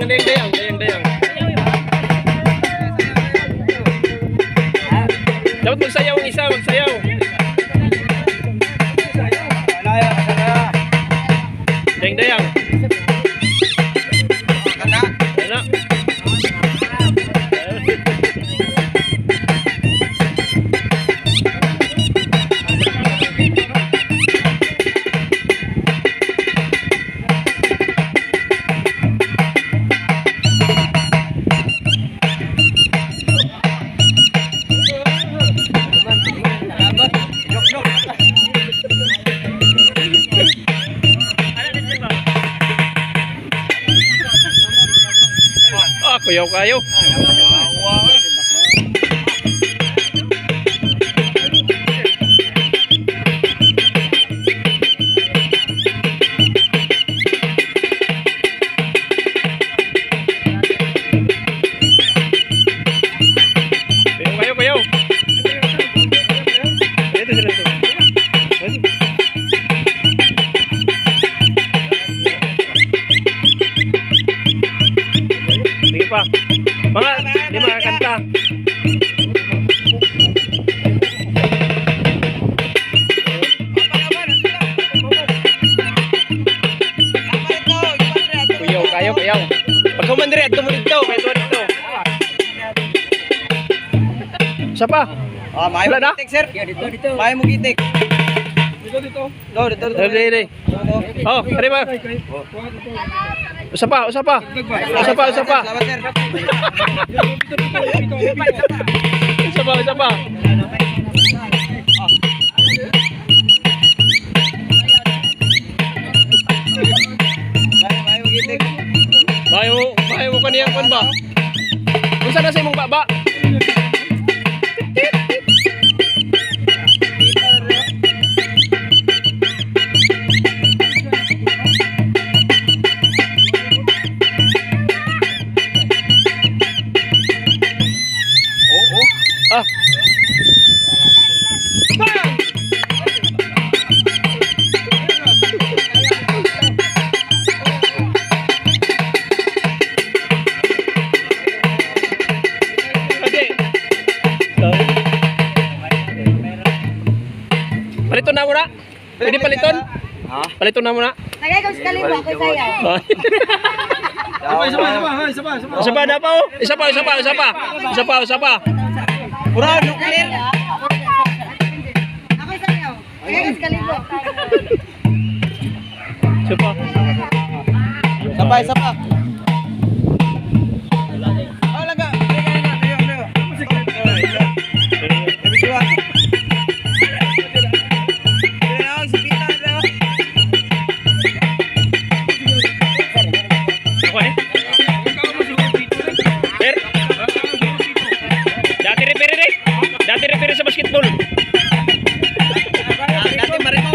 Dayang. Dapat magsayaw ang isa, magsayaw. Dayang. Ano? Kuyaw kayo. Kuyaw. Sige pa. Di makakanta. Kuyaw. Pag kumandiri at tumulig daw, may tuwa dito. Isa pa. Wala na? Dito. May mo gitik. Dito. Dali. Oh, kari ba? Isa pa. Salamat, sir. Isa pa. May mo gitik. Bahay mo kaniyang kon ba? Unsa na sa imong baba? Ah. Paliton na muna. Pwede paliton? Ha? Paliton na muna. Nagay ko sekali mo ako sayaw. Isa pa na pa oh. Isa pa. Pura, nuklir. Ako sayaw. Nagay ko sekali mo. Isa pa. Sapa. Oh, laga. Okay. Sir. Dati referee sa basketball. Dati marimo.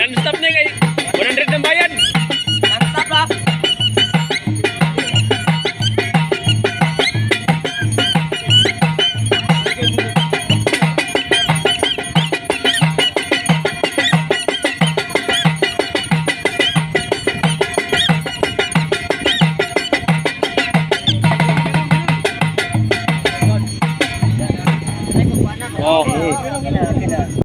Non-stop na kay